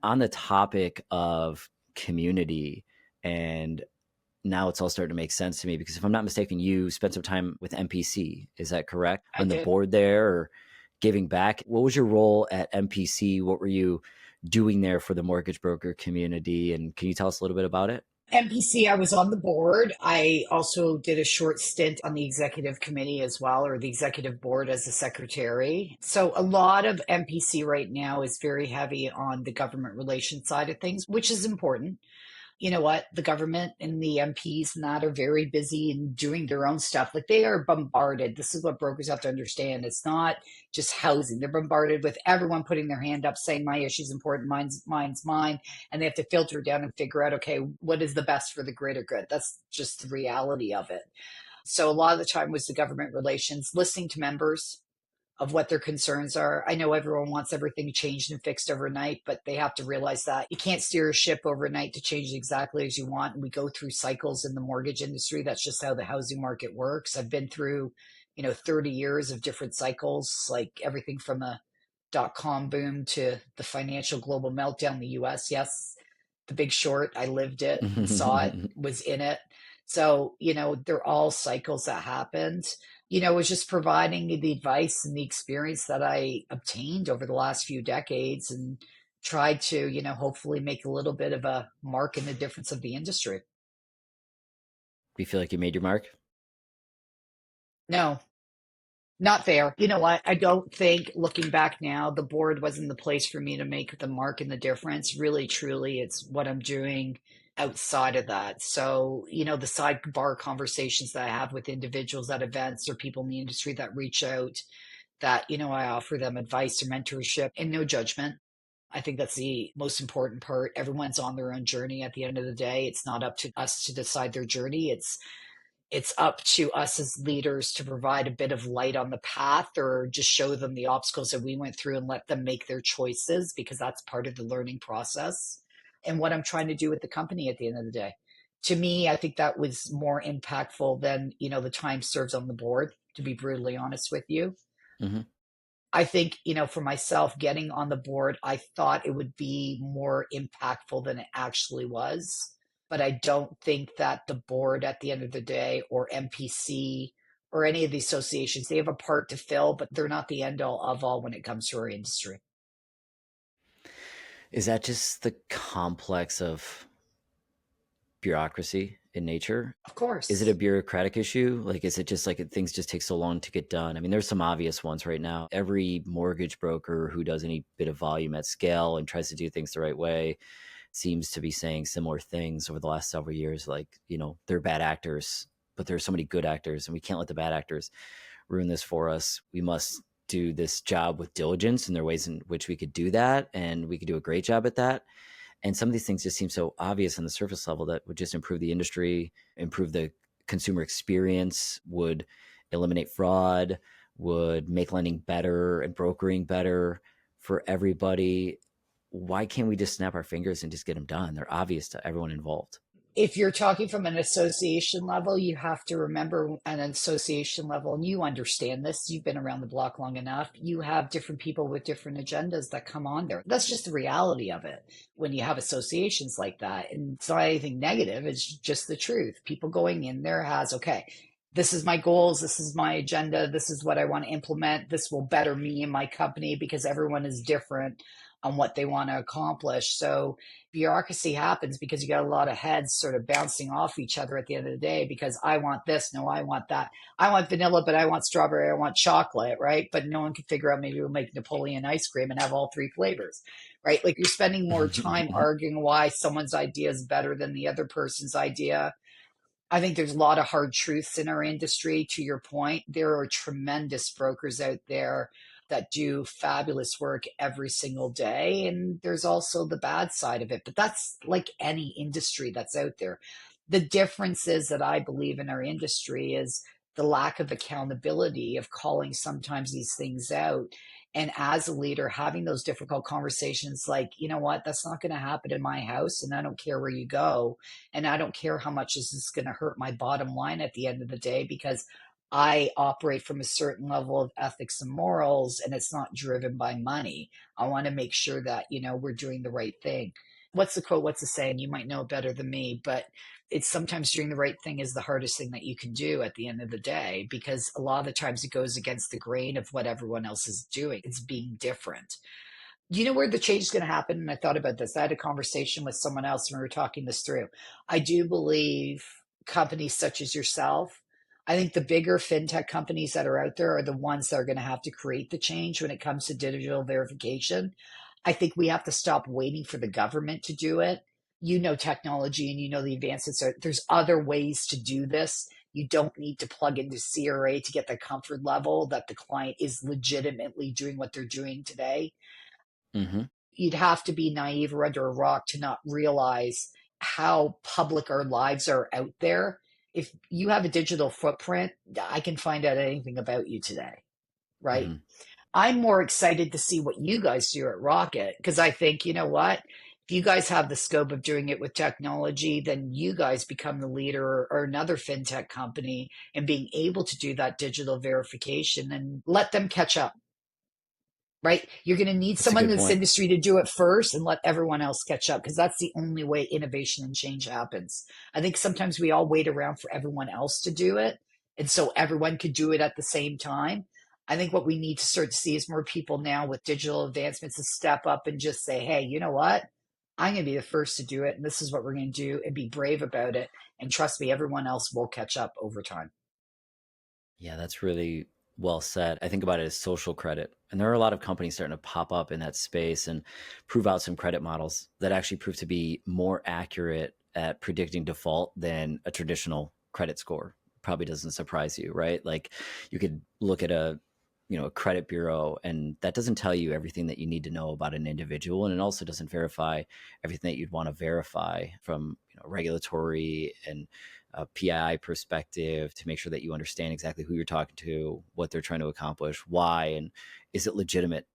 On the topic of community, and now it's all starting to make sense to me because if I'm not mistaken, you spent some time with MPC. Is that correct? I On the did. board there or giving back? What was your role at MPC? What were you doing there for the mortgage broker community? And can you tell us a little bit about it? MPC, I was on the board. I also did a short stint on the executive committee as well, or the executive board as a secretary. So a lot of MPC right now is very heavy on the government relations side of things, which is important. You know what? The government and the MPs and that are very busy and doing their own stuff. Like they are bombarded. This is what brokers have to understand. It's not just housing. They're bombarded with everyone putting their hand up saying my issue's important, mine's mine. And they have to filter down and figure out, okay, what is the best for the greater good? That's just the reality of it. So a lot of the time was the government relations, listening to members, of what their concerns are. I know everyone wants everything changed and fixed overnight, but they have to realize that you can't steer a ship overnight to change it exactly as you want. And we go through cycles in the mortgage industry. That's just how the housing market works. I've been through, 30 years of different cycles, like everything from a dot-com boom to the financial global meltdown in the US. Yes, the Big Short, I lived it, saw it, was in it. So, they're all cycles that happened. It was just providing the advice and the experience that I obtained over the last few decades and tried to, hopefully make a little bit of a mark in the difference of the industry. Do you feel like you made your mark? No, not fair. You know what? I don't think looking back now, the board wasn't the place for me to make the mark and the difference. Really, truly, it's what I'm doing outside of that. So, the sidebar conversations that I have with individuals at events or people in the industry that reach out, that, I offer them advice or mentorship and no judgment. I think that's the most important part. Everyone's on their own journey at the end of the day. It's not up to us to decide their journey. It's up to us as leaders to provide a bit of light on the path or just show them the obstacles that we went through and let them make their choices because that's part of the learning process and what I'm trying to do with the company at the end of the day. To me, I think that was more impactful than, the time served on the board, to be brutally honest with you. Mm-hmm. I think, for myself, getting on the board, I thought it would be more impactful than it actually was. But I don't think that the board at the end of the day or MPC or any of the associations, they have a part to fill, but they're not the end all of all when it comes to our industry. Is that just the complex of bureaucracy in nature? Of Is it a course. bureaucratic issue? Like, is it just like things just take so long to get done? I mean, there's some obvious ones right now. Every mortgage broker who does any bit of volume at scale and tries to do things the right way seems to be saying similar things over the last several years. Like, they're bad actors, but there's so many good actors, and we can't let the bad actors ruin this for us. We must do this job with diligence, and there are ways in which we could do that, and we could do a great job at that. And some of these things just seem so obvious on the surface level that would just improve the industry, improve the consumer experience, would eliminate fraud, would make lending better and brokering better for everybody. Why can't we just snap our fingers and just get them done? They're obvious to everyone involved. If you're talking from an association level, you have to remember at an association level, and you understand this, you've been around the block long enough, you have different people with different agendas that come on there. That's just the reality of it when you have associations like that. And it's not anything negative, it's just the truth. People going in there has, okay, this is my goals, this is my agenda, this is what I want to implement, this will better me and my company because everyone is different on what they want to accomplish. So bureaucracy happens because you got a lot of heads sort of bouncing off each other at the end of the day because I want this, no, I want that. I want vanilla, but I want strawberry, I want chocolate, right? But no one can figure out maybe we'll make Napoleon ice cream and have all three flavors, right? Like you're spending more time arguing why someone's idea is better than the other person's idea. I think there's a lot of hard truths in our industry. To your point, there are tremendous brokers out there that do fabulous work every single day. And there's also the bad side of it. But that's like any industry that's out there. The difference is that I believe in our industry is the lack of accountability of calling sometimes these things out. And as a leader, having those difficult conversations like, you know what, that's not going to happen in my house. And I don't care where you go. And I don't care how much this is going to hurt my bottom line at the end of the day because I operate from a certain level of ethics and morals, and it's not driven by money. I want to make sure that, we're doing the right thing. What's the quote? What's the saying? You might know it better than me, but it's sometimes doing the right thing is the hardest thing that you can do at the end of the day, because a lot of the times it goes against the grain of what everyone else is doing. It's being different. Do you know where the change is going to happen? And I thought about this. I had a conversation with someone else when we were talking this through. I do believe companies such as yourself, I think the bigger fintech companies that are out there are the ones that are going to have to create the change when it comes to digital verification. I think we have to stop waiting for the government to do it. You know technology and you know the advances. There's other ways to do this. You don't need to plug into CRA to get the comfort level that the client is legitimately doing what they're doing today. Hmm. You'd have to be naive or under a rock to not realize how public our lives are out there. If you have a digital footprint, I can find out anything about you today, right? Hmm. I'm more excited to see what you guys do at Rocket, because I think, you know what? If you guys have the scope of doing it with technology, then you guys become the leader, or another fintech company, and being able to do that digital verification and let them catch up, right? You're going to need That's a someone in good this point. industry to do it first and let everyone else catch up, because that's the only way innovation and change happens. I think sometimes we all wait around for everyone else to do it. And so everyone could do it at the same time. I think what we need to start to see is more people now with digital advancements to step up and just say, hey, you know what? I'm going to be the first to do it. And this is what we're going to do, and be brave about it. And trust me, everyone else will catch up over time. Yeah, that's really well said. I think about it as social credit. And there are a lot of companies starting to pop up in that space and prove out some credit models that actually prove to be more accurate at predicting default than a traditional credit score. Probably doesn't surprise you, right? Like you could look at a credit bureau, and that doesn't tell you everything that you need to know about an individual, and it also doesn't verify everything that you'd want to verify from regulatory and PII perspective, to make sure that you understand exactly who you're talking to, what they're trying to accomplish, why, and is it legitimate